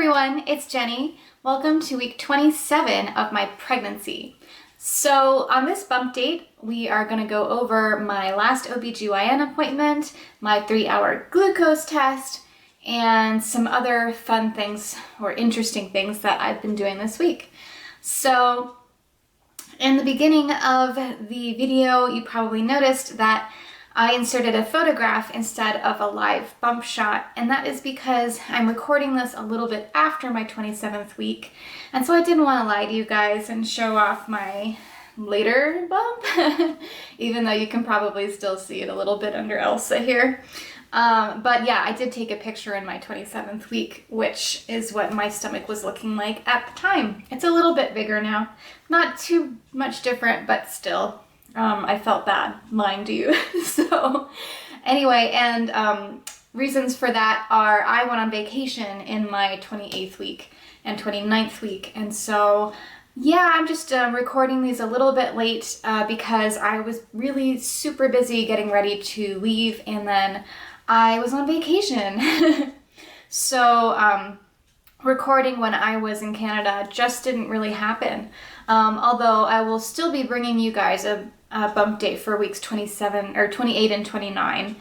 everyone, it's Jenny. Welcome to week 27 of my pregnancy. So on this bump date, we are going to go over my last OBGYN appointment, my 3-hour glucose test, and some other fun things or interesting things that I've been doing this week. So in the beginning of the video, you probably noticed that I inserted a photograph instead of a live bump shot, and that is because I'm recording this a little bit after my 27th week, and so I didn't want to lie to you guys and show off my later bump, even though you can probably still see it a little bit under Elsa here. But yeah, I did take a picture in my 27th week, which is what my stomach was looking like at the time. It's a little bit bigger now. Not too much different, but still. I felt bad lying to you. So anyway, and reasons for that are I went on vacation in my 28th week and 29th week. And so, yeah, I'm just recording these a little bit late because I was really super busy getting ready to leave, and then I was on vacation. So recording when I was in Canada just didn't really happen. Although I will still be bringing you guys a bump date for weeks 27 or 28 and 29.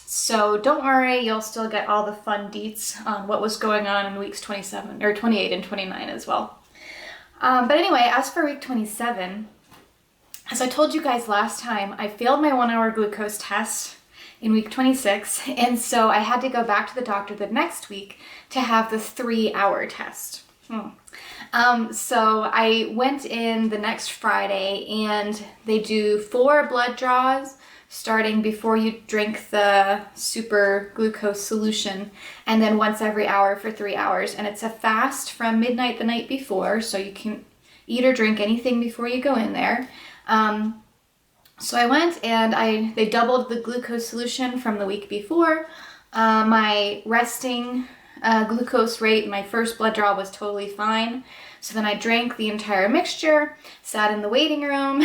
So don't worry, you'll still get all the fun deets on what was going on in weeks 27 or 28 and 29 as well. But anyway, as for week 27, as I told you guys last time, I failed my 1-hour glucose test in week 26, and so I had to go back to the doctor the next week to have the 3-hour test. So I went in the next Friday, and they do 4 blood draws starting before you drink the super glucose solution, and then once every hour for 3 hours. And it's a fast from midnight the night before, so you can eat or drink anything before you go in there. So I went, and they doubled the glucose solution from the week before. My resting glucose rate, my first blood draw, was totally fine. So then I drank the entire mixture, sat in the waiting room,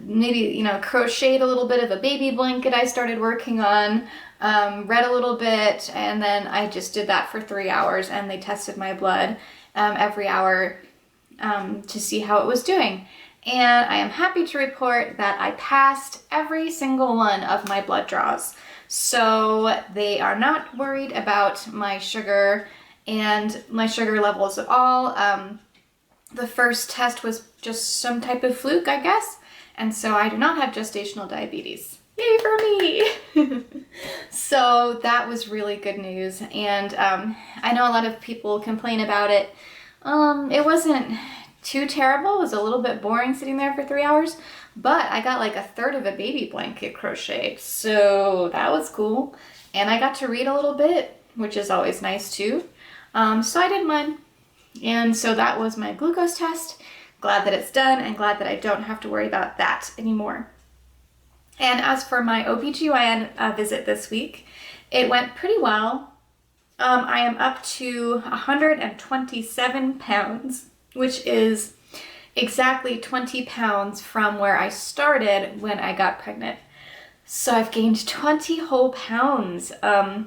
maybe, crocheted a little bit of a baby blanket I started working on, read a little bit, and then I just did that for 3 hours, and they tested my blood every hour to see how it was doing. And I am happy to report that I passed every single one of my blood draws. So they are not worried about my sugar and my sugar levels at all. The first test was just some type of fluke, I guess. And so I do not have gestational diabetes. Yay for me! So that was really good news. And I know a lot of people complain about it. It wasn't too terrible. It was a little bit boring sitting there for 3 hours, but I got like a third of a baby blanket crocheted, so that was cool. And I got to read a little bit, which is always nice too. So I did mine. And so that was my glucose test. Glad that it's done, and glad that I don't have to worry about that anymore. And as for my OBGYN visit this week, it went pretty well. I am up to 127 pounds. Which is exactly 20 pounds from where I started when I got pregnant. So I've gained 20 whole pounds. I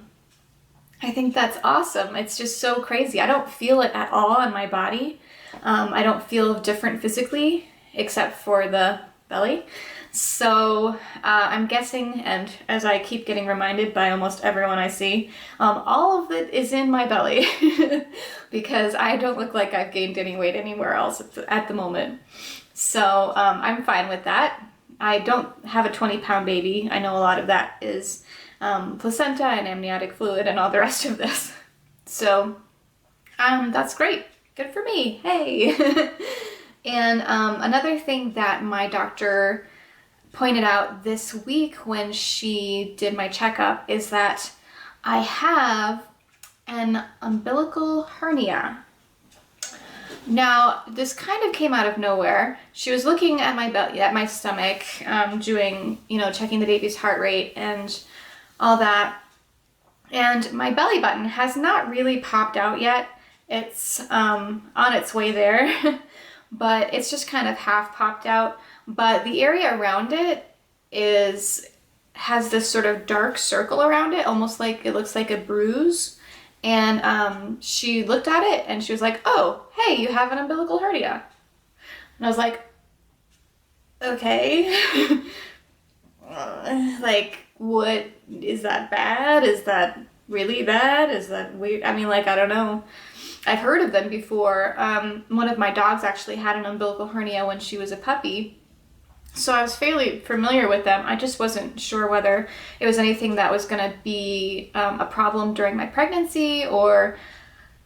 think that's awesome. It's just so crazy. I don't feel it at all in my body. I don't feel different physically, except for the belly. So I'm guessing, and as I keep getting reminded by almost everyone I see, all of it is in my belly because I don't look like I've gained any weight anywhere else at the moment. So I'm fine with that. I don't have a 20-pound baby. I know a lot of that is placenta and amniotic fluid and all the rest of this. So that's great. Good for me. Hey. And another thing that my doctor pointed out this week when she did my checkup is that I have an umbilical hernia. Now, this kind of came out of nowhere. She was looking at my belly, at my stomach, doing, checking the baby's heart rate and all that. And my belly button has not really popped out yet. It's on its way there, but it's just kind of half popped out. But the area around it has this sort of dark circle around it, almost like it looks like a bruise. And she looked at it and she was like, oh, hey, you have an umbilical hernia. And I was like, okay. Like, what, is that bad? Is that really bad? Is that weird? I mean, like, I don't know. I've heard of them before. One of my dogs actually had an umbilical hernia when she was a puppy. So I was fairly familiar with them. I just wasn't sure whether it was anything that was going to be a problem during my pregnancy or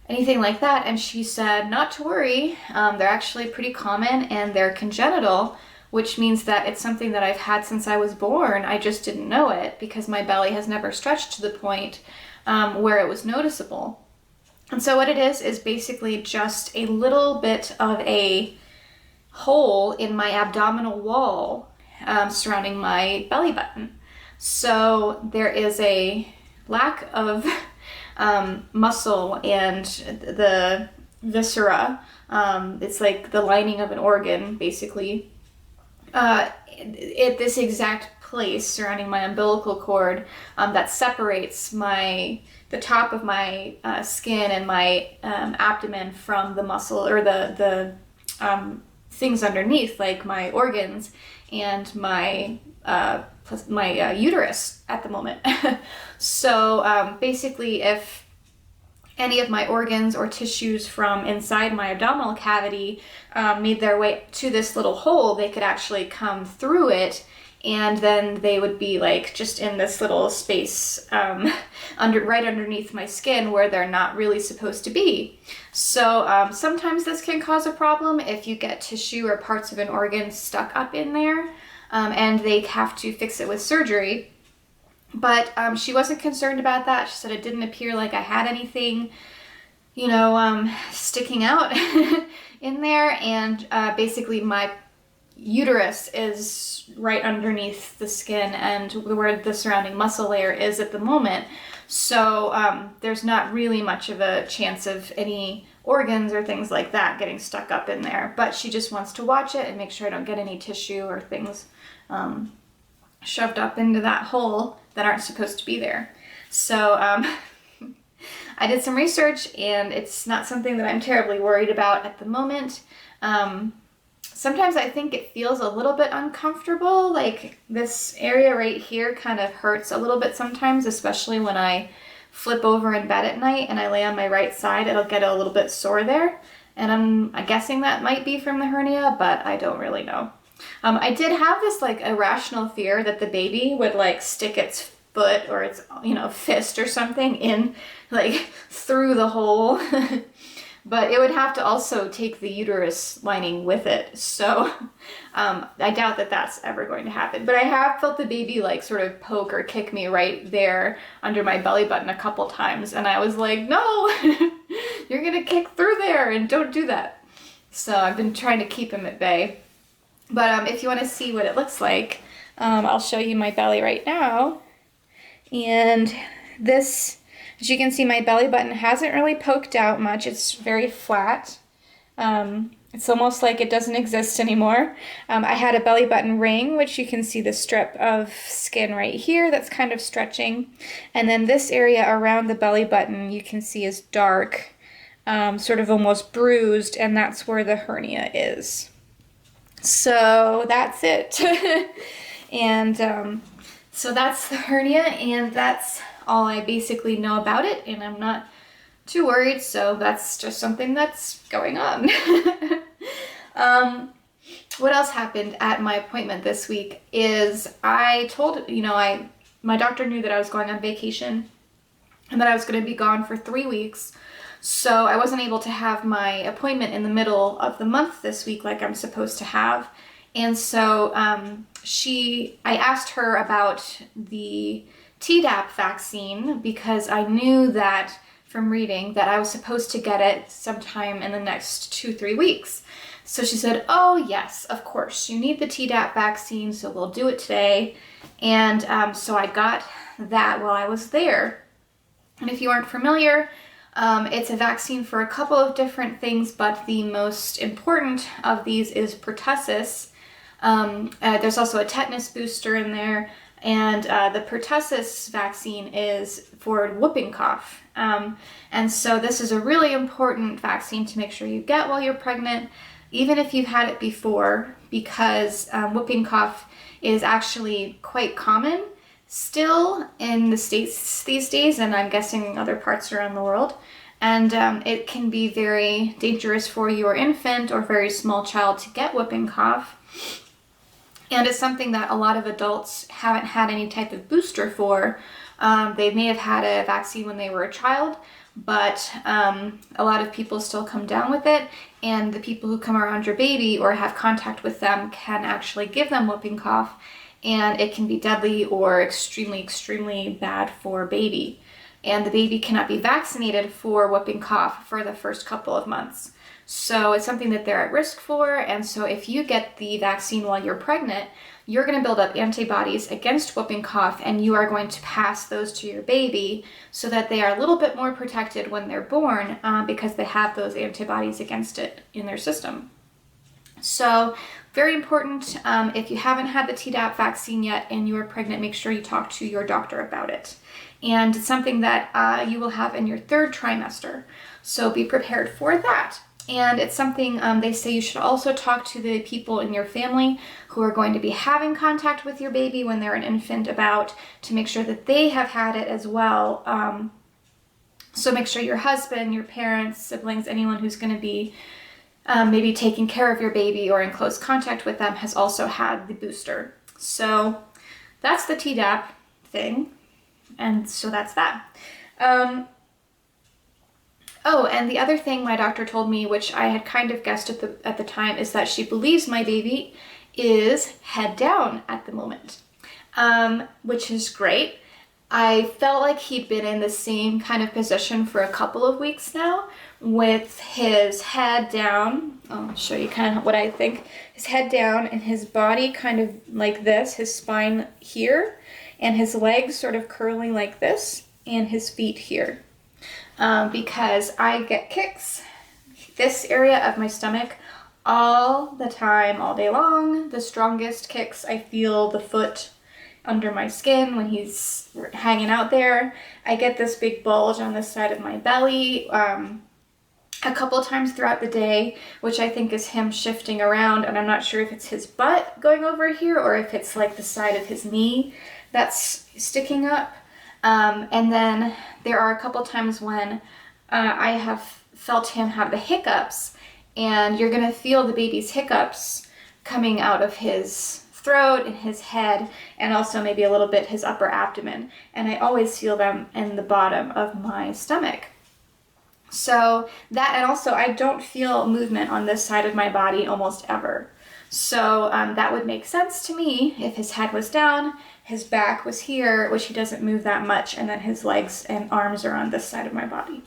anything like that. And she said, not to worry. They're actually pretty common and they're congenital, which means that it's something that I've had since I was born. I just didn't know it because my belly has never stretched to the point where it was noticeable. And so what it is basically just a little bit of a hole in my abdominal wall surrounding my belly button. So there is a lack of muscle and the viscera. It's like the lining of an organ, basically. At this exact place surrounding my umbilical cord that separates the top of my skin and my abdomen from the muscle or the things underneath, like my organs and my uterus at the moment. So basically, if any of my organs or tissues from inside my abdominal cavity made their way to this little hole, they could actually come through it, and then they would be like just in this little space right underneath my skin where they're not really supposed to be. So sometimes this can cause a problem if you get tissue or parts of an organ stuck up in there, and they have to fix it with surgery. But she wasn't concerned about that. She said it didn't appear like I had anything, sticking out in there. And basically my uterus is right underneath the skin and where the surrounding muscle layer is at the moment. So there's not really much of a chance of any organs or things like that getting stuck up in there. But she just wants to watch it and make sure I don't get any tissue or things shoved up into that hole that aren't supposed to be there. So I did some research, and it's not something that I'm terribly worried about at the moment. Sometimes I think it feels a little bit uncomfortable, like this area right here kind of hurts a little bit sometimes, especially when I flip over in bed at night and I lay on my right side. It'll get a little bit sore there, and I'm guessing that might be from the hernia, but I don't really know. I did have this like irrational fear that the baby would like stick its foot or its fist or something in like through the hole. But it would have to also take the uterus lining with it. So I doubt that that's ever going to happen. But I have felt the baby like sort of poke or kick me right there under my belly button a couple times. And I was like, no, you're going to kick through there and don't do that. So I've been trying to keep him at bay. But if you want to see what it looks like, I'll show you my belly right now. And this, as you can see, my belly button hasn't really poked out much. It's very flat. It's almost like it doesn't exist anymore. I had a belly button ring, which you can see the strip of skin right here that's kind of stretching. And then this area around the belly button you can see is dark, sort of almost bruised, and that's where the hernia is. So that's it. And so that's the hernia, and that's all I basically know about it, and I'm not too worried, so that's just something that's going on. What else happened at my appointment this week is I told, my doctor knew that I was going on vacation and that I was going to be gone for 3 weeks. So I wasn't able to have my appointment in the middle of the month this week like I'm supposed to have. And so I asked her about the Tdap vaccine because I knew that from reading that I was supposed to get it sometime in the next 2-3 weeks. So she said, oh yes, of course, you need the Tdap vaccine, so we'll do it today. And so I got that while I was there. And if you aren't familiar, it's a vaccine for a couple of different things, but the most important of these is pertussis. There's also a tetanus booster in there, And the pertussis vaccine is for whooping cough. And so this is a really important vaccine to make sure you get while you're pregnant, even if you've had it before, because whooping cough is actually quite common still in the States these days, and I'm guessing other parts around the world. And it can be very dangerous for your infant or very small child to get whooping cough. And it's something that a lot of adults haven't had any type of booster for. They may have had a vaccine when they were a child, but a lot of people still come down with it, and the people who come around your baby or have contact with them can actually give them whooping cough, and it can be deadly or extremely, extremely bad for baby. And the baby cannot be vaccinated for whooping cough for the first couple of months. So it's something that they're at risk for, and so if you get the vaccine while you're pregnant, you're going to build up antibodies against whooping cough, and you are going to pass those to your baby so that they are a little bit more protected when they're born because they have those antibodies against it in their system. So very important, if you haven't had the Tdap vaccine yet and you are pregnant, make sure you talk to your doctor about it. And it's something that you will have in your 3rd trimester, so be prepared for that. And it's something they say you should also talk to the people in your family who are going to be having contact with your baby when they're an infant about, to make sure that they have had it as well. So make sure your husband, your parents, siblings, anyone who's going to be maybe taking care of your baby or in close contact with them has also had the booster. So that's the Tdap thing. And so that's that. Oh, and the other thing my doctor told me, which I had kind of guessed at the time, is that she believes my baby is head down at the moment, which is great. I felt like he'd been in the same kind of position for a couple of weeks now, with his head down. I'll show you kind of what I think. His head down and his body kind of like this, his spine here, and his legs sort of curling like this, and his feet here. Because I get kicks, this area of my stomach, all the time, all day long. The strongest kicks, I feel the foot under my skin when he's hanging out there. I get this big bulge on this side of my belly a couple times throughout the day, which I think is him shifting around, and I'm not sure if it's his butt going over here or if it's like the side of his knee that's sticking up. And then there are a couple times when I have felt him have the hiccups, and you're gonna feel the baby's hiccups coming out of his throat and his head, and also maybe a little bit his upper abdomen. And I always feel them in the bottom of my stomach. So that, and also I don't feel movement on this side of my body almost ever. So that would make sense to me if his head was down, his back was here, which he doesn't move that much, and then his legs and arms are on this side of my body.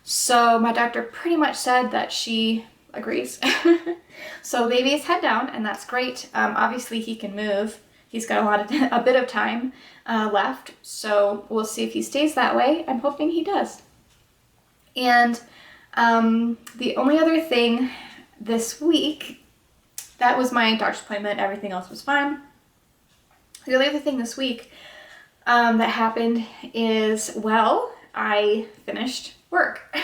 So my doctor pretty much said that she agrees. So baby is head down, and that's great. Obviously he can move. He's got a bit of time left, so we'll see if he stays that way. I'm hoping he does. And the only other thing this week, that was my doctor's appointment, everything else was fine. The only other thing this week that happened is, well, I finished work.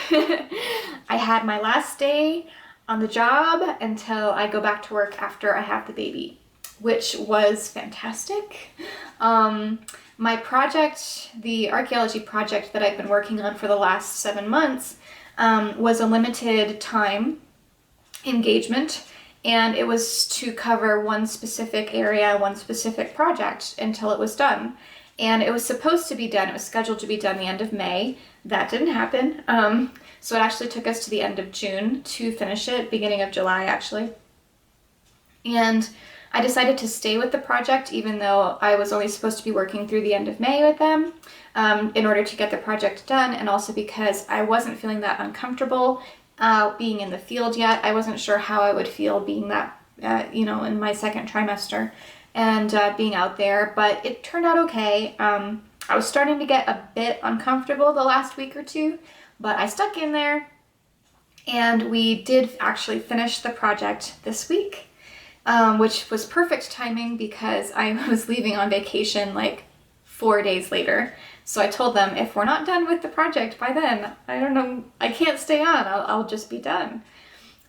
I had my last day on the job until I go back to work after I have the baby, which was fantastic. My project, the archaeology project that I've been working on for the last 7 months, was a limited time engagement, and it was to cover one specific area, one specific project until it was done. And it was supposed to be done, it was scheduled to be done the end of May. That didn't happen. So it actually took us to the end of June to finish it, beginning of July actually. And I decided to stay with the project even though I was only supposed to be working through the end of May with them in order to get the project done, and also because I wasn't feeling that uncomfortable being in the field yet. I wasn't sure how I would feel being that, in my 2nd trimester and being out there, but it turned out okay. I was starting to get a bit uncomfortable the last week or two, but I stuck in there, and we did actually finish the project this week. which was perfect timing because I was leaving on vacation like 4 days later. So I told them, if we're not done with the project by then, I don't know, I can't stay on, I'll just be done.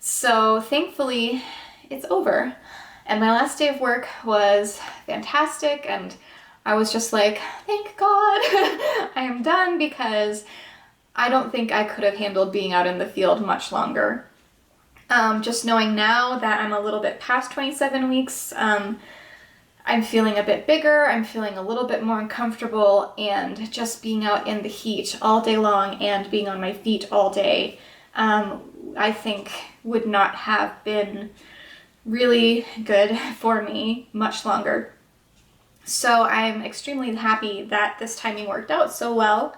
So thankfully it's over. And my last day of work was fantastic, and I was just like, thank God I am done, because I don't think I could have handled being out in the field much longer. Just knowing now that I'm a little bit past 27 weeks, I'm feeling a bit bigger, I'm feeling a little bit more uncomfortable, and just being out in the heat all day long and being on my feet all day, I think would not have been really good for me much longer. So I'm extremely happy that this timing worked out so well.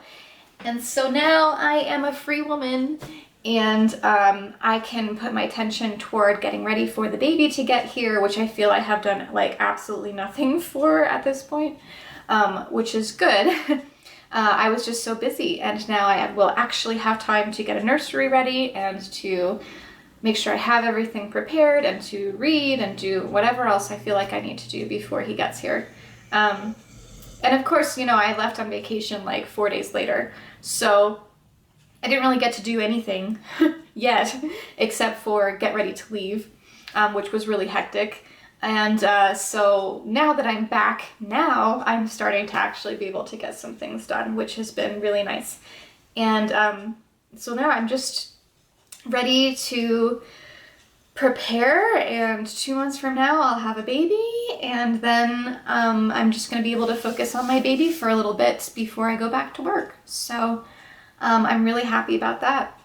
And so now I am a free woman, and I can put my attention toward getting ready for the baby to get here, which I feel I have done like absolutely nothing for at this point, which is good. I was just so busy, and now I will actually have time to get a nursery ready and to make sure I have everything prepared and to read and do whatever else I feel like I need to do before he gets here. And of course, you know, I left on vacation like 4 days later, so I didn't really get to do anything yet except for get ready to leave, which was really hectic. And so now that I'm back now, I'm starting to actually be able to get some things done, which has been really nice. And so now I'm just ready to prepare, and 2 months from now I'll have a baby, and then I'm just going to be able to focus on my baby for a little bit before I go back to work. So I'm really happy about that.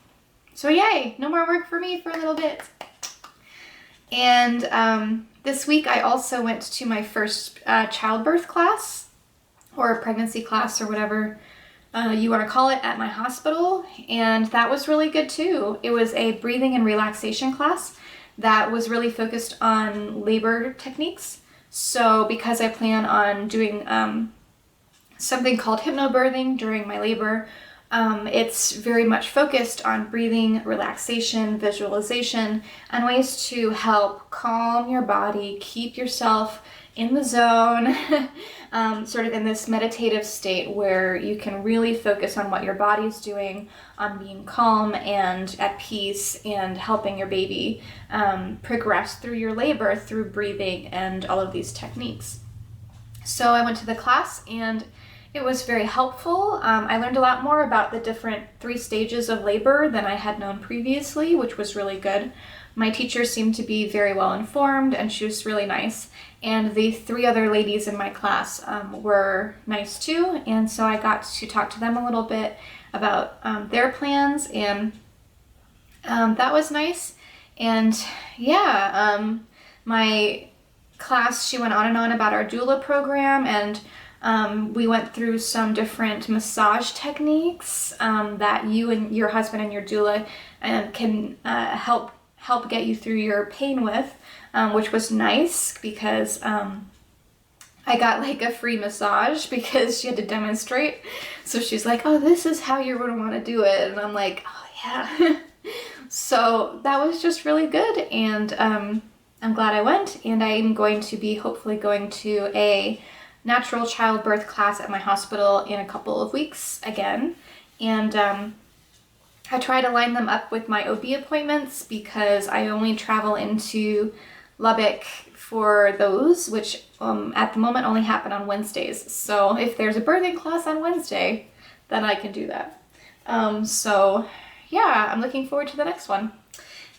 So yay, no more work for me for a little bit. And this week I also went to my first childbirth class, or pregnancy class, or whatever you want to call it, at my hospital, and that was really good too. It was a breathing and relaxation class that was really focused on labor techniques. So because I plan on doing something called hypnobirthing during my labor, it's very much focused on breathing, relaxation, visualization, and ways to help calm your body, keep yourself in the zone, sort of in this meditative state where you can really focus on what your body's doing, on being calm and at peace, and helping your baby progress through your labor through breathing and all of these techniques. So I went to the class, and it was very helpful. I learned a lot more about the different 3 stages of labor than I had known previously, which was really good. My teacher seemed to be very well informed, and she was really nice. And the 3 other ladies in my class were nice too, and so I got to talk to them a little bit about their plans, and that was nice. And yeah, my class, she went on and on about our doula program, and we went through some different massage techniques that you and your husband and your doula can help get you through your pain with, which was nice because I got like a free massage because she had to demonstrate. So she's like, oh, this is how you're going to want to do it. And I'm like, oh yeah. So that was just really good. And I'm glad I went. And I'm going to be hopefully going to a natural childbirth class at my hospital in a couple of weeks again. And I try to line them up with my OB appointments because I only travel into Lubbock for those, which at the moment only happen on Wednesdays. So if there's a birthing class on Wednesday, then I can do that. So yeah, I'm looking forward to the next one.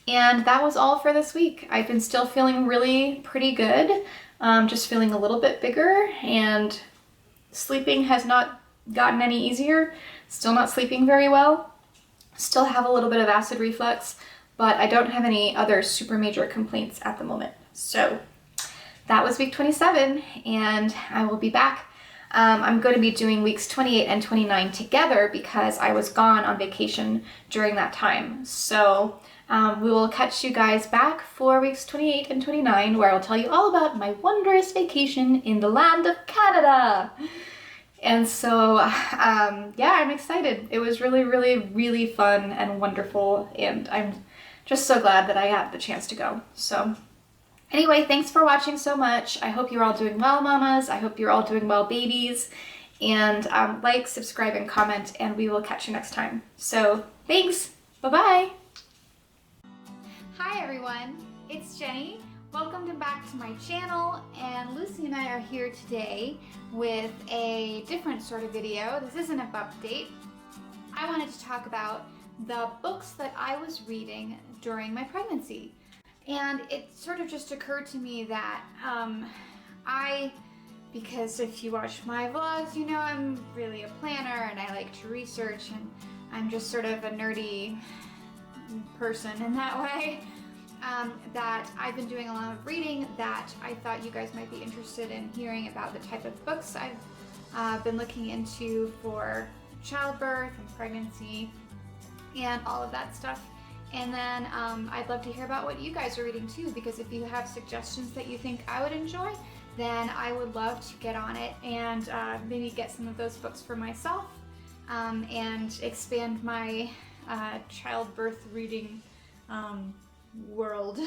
And that was all for this week. I've been still feeling really pretty good. Just feeling a little bit bigger, and sleeping has not gotten any easier. Still not sleeping very well. Still have a little bit of acid reflux, but I don't have any other super major complaints at the moment. So that was week 27, and I will be back. I'm going to be doing weeks 28 and 29 together because I was gone on vacation during that time. So we will catch you guys back for weeks 28 and 29, where I'll tell you all about my wondrous vacation in the land of Canada. And so, yeah, I'm excited. It was really, really, really fun and wonderful, and I'm just so glad that I had the chance to go. So, Anyway, thanks for watching so much. I hope you're all doing well, mamas. I hope you're all doing well, babies. And like, subscribe, and comment, and we will catch you next time. So thanks. Bye-bye. Hi, everyone. It's Jenny. Welcome back to my channel, and Lucy and I are here today with a different sort of video. This isn't a bump date. I wanted to talk about the books that I was reading during my pregnancy. And it sort of just occurred to me that because if you watch my vlogs, you know I'm really a planner and I like to research, and I'm just sort of a nerdy person in that way, that I've been doing a lot of reading that I thought you guys might be interested in hearing about the type of books I've been looking into for childbirth and pregnancy and all of that stuff. And then I'd love to hear about what you guys are reading too, because if you have suggestions that you think I would enjoy, then I would love to get on it and maybe get some of those books for myself and expand my childbirth reading world.